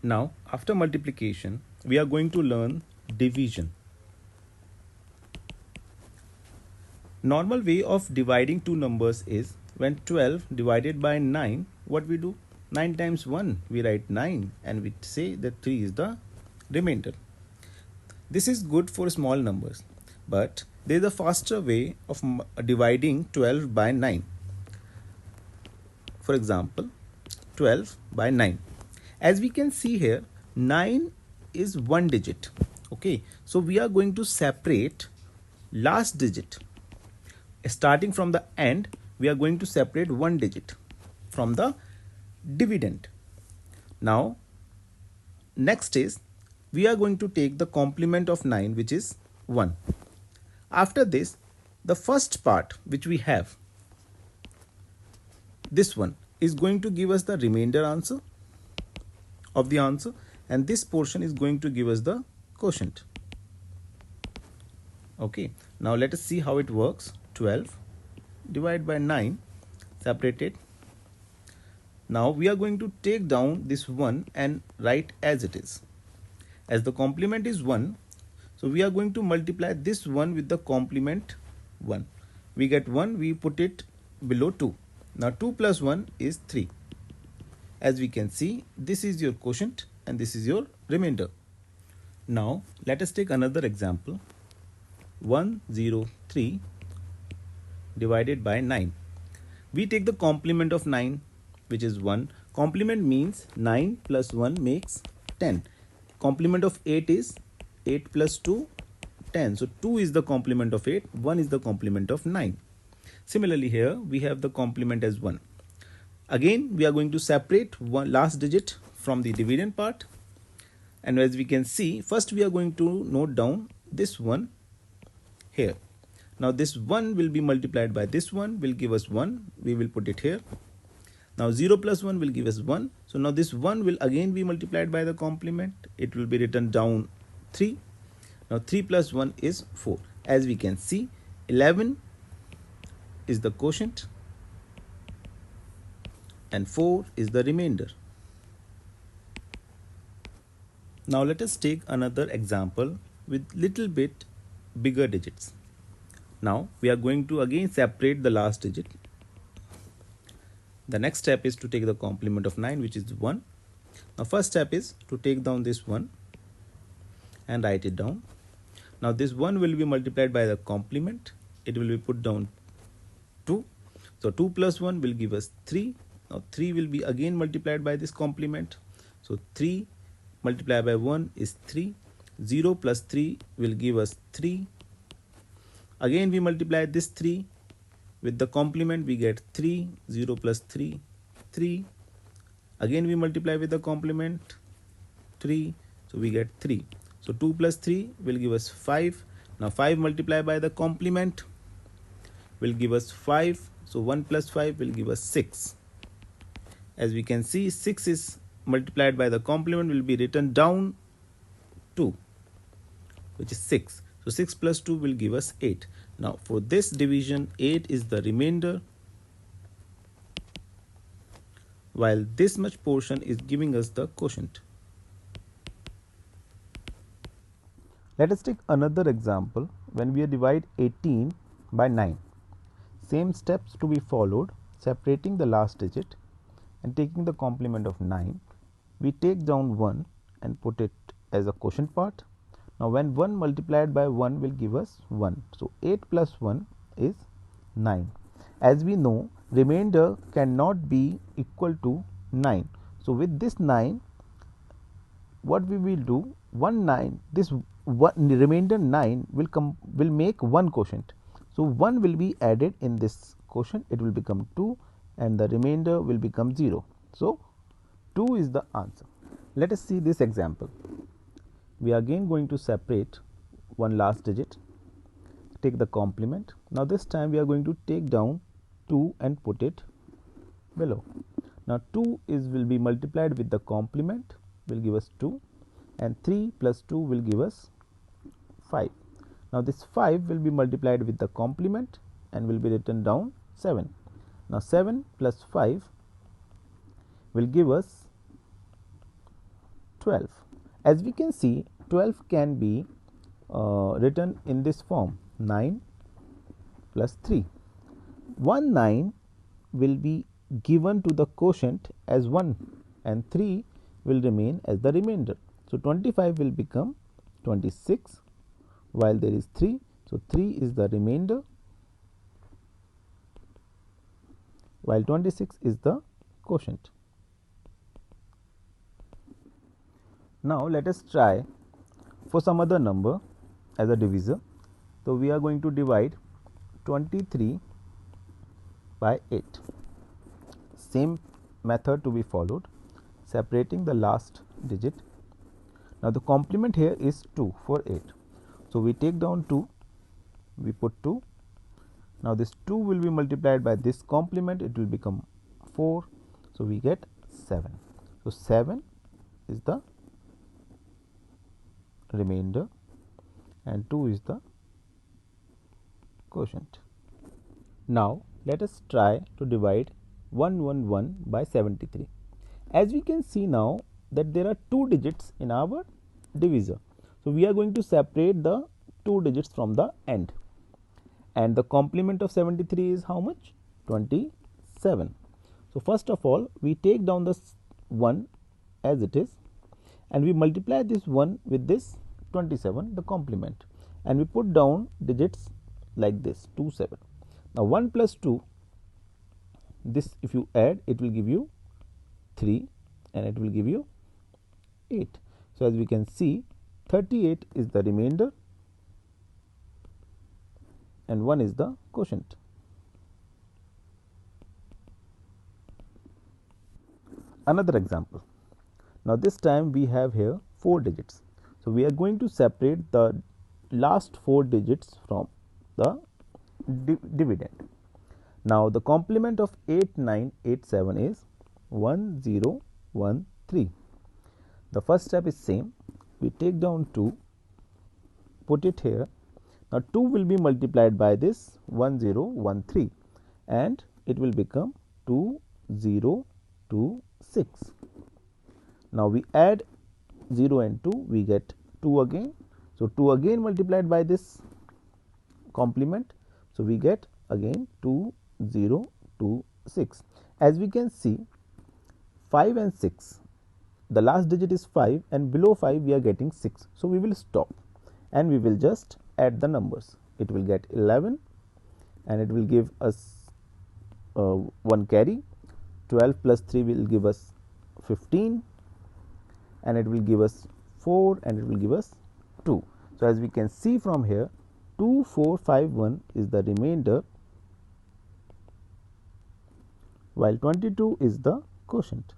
Now, after multiplication, we are going to learn division. Normal way of dividing two numbers is when 12 divided by 9, what we do? 9 times 1, we write 9 and we say that 3 is the remainder. This is good for small numbers, but there is a faster way of dividing 12 by 9. For example, 12 by 9. As we can see here, 9 is one digit. Okay, so we are going to separate last digit. Starting from the end, we are going to separate one digit from the dividend. Now, next is we are going to take the complement of 9, which is 1. After this, the first part which we have, this one is going to give us the remainder answer of the answer, and this portion is going to give us the quotient. Okay, now let us see how it works. 12 divided by 9 separated. Now we are going to take down this 1 and write as it is. As the complement is 1, so we are going to multiply this 1 with the complement 1. We get 1, we put it below 2. Now 2 plus 1 is 3. As we can see, this is your quotient and this is your remainder. Now let us take another example. 103 divided by 9. We take the complement of 9, which is 1. Complement means 9 plus 1 makes 10. Complement of 8 is 8 plus 2, 10. So 2 is the complement of 8, 1 is the complement of 9. Similarly here, we have the complement as 1. Again, we are going to separate one last digit from the dividend part. And as we can see, first we are going to note down this one here. Now this 1 will be multiplied by this one, will give us 1. We will put it here. Now 0 plus 1 will give us 1. So now this 1 will again be multiplied by the complement. It will be written down 3. Now 3 plus 1 is 4. As we can see, 11 is the quotient and 4 is the remainder. Now let us take another example with little bit bigger digits. Now we are going to again separate the last digit. The next step is to take the complement of 9, which is 1. Now first step is to take down this 1 and write it down. Now this 1 will be multiplied by the complement. It will be put down 2. So 2 plus 1 will give us 3. Now 3 will be again multiplied by this complement. So 3 multiplied by 1 is 3. 0 plus 3 will give us 3. Again we multiply this 3 with the complement, we get 3. 0 plus 3, 3. Again we multiply with the complement 3, so we get 3. So 2 plus 3 will give us 5. Now 5 multiplied by the complement will give us 5. So 1 plus 5 will give us 6. As we can see, 6 is multiplied by the complement will be written down 2, which is 6. So 6 plus 2 will give us 8. Now for this division, 8 is the remainder, while this much portion is giving us the quotient. Let us take another example when we divide 18 by 9. Same steps to be followed, separating the last digit and taking the complement of 9. We take down 1 and put it as a quotient part. Now when 1 multiplied by 1 will give us 1. So 8 plus 1 is 9. As we know, remainder cannot be equal to 9. So with this 9, what we will do, this remainder 9 will make one quotient. So 1 will be added in this quotient, it will become 2 and the remainder will become 0. So 2 is the answer. Let us see this example. We are again going to separate one last digit, take the complement. Now this time we are going to take down 2 and put it below. Now 2 will be multiplied with the complement, will give us 2, and 3 plus 2 will give us 5. Now this 5 will be multiplied with the complement and will be written down 7. Now 7 plus 5 will give us 12. As we can see, 12 can be written in this form: 9 plus 3. 9 will be given to the quotient as 1 and 3 will remain as the remainder. So 25 will become 26 while there is 3. So 3 is the remainder while 26 is the quotient. Now let us try for some other number as a divisor. So we are going to divide 23 by 8. Same method to be followed, separating the last digit. Now the complement here is 2 for 8. So we take down 2, we put 2. Now this 2 will be multiplied by this complement, it will become 4. So we get 7. So 7 is the remainder and 2 is the quotient. Now let us try to divide 111 by 73. As we can see now that there are 2 digits in our divisor. So we are going to separate the 2 digits from the end. And the complement of 73 is how much? 27. So first of all, we take down this 1 as it is and we multiply this 1 with this 27, the complement, and we put down digits like this, 2, 7. Now 1 plus 2, this if you add, it will give you 3 and it will give you 8. So as we can see, 38 is the remainder and 1 is the quotient. Another example. Now this time we have here 4 digits. So we are going to separate the last 4 digits from the dividend. Now the complement of 8987 is 1013. The first step is same. We take down 2, put it here. Now 2 will be multiplied by this 1013 and it will become 2026. Now we add 0 and 2, we get 2 again. So 2 again multiplied by this complement. So we get again 2026. As we can see, 5 and 6, the last digit is 5 and below 5 we are getting 6. So we will stop and we will just add the numbers. It will get 11 and it will give us 1 carry. 12 plus 3 will give us 15 and it will give us 4 and it will give us 2. So as we can see from here, 2451 is the remainder while 22 is the quotient.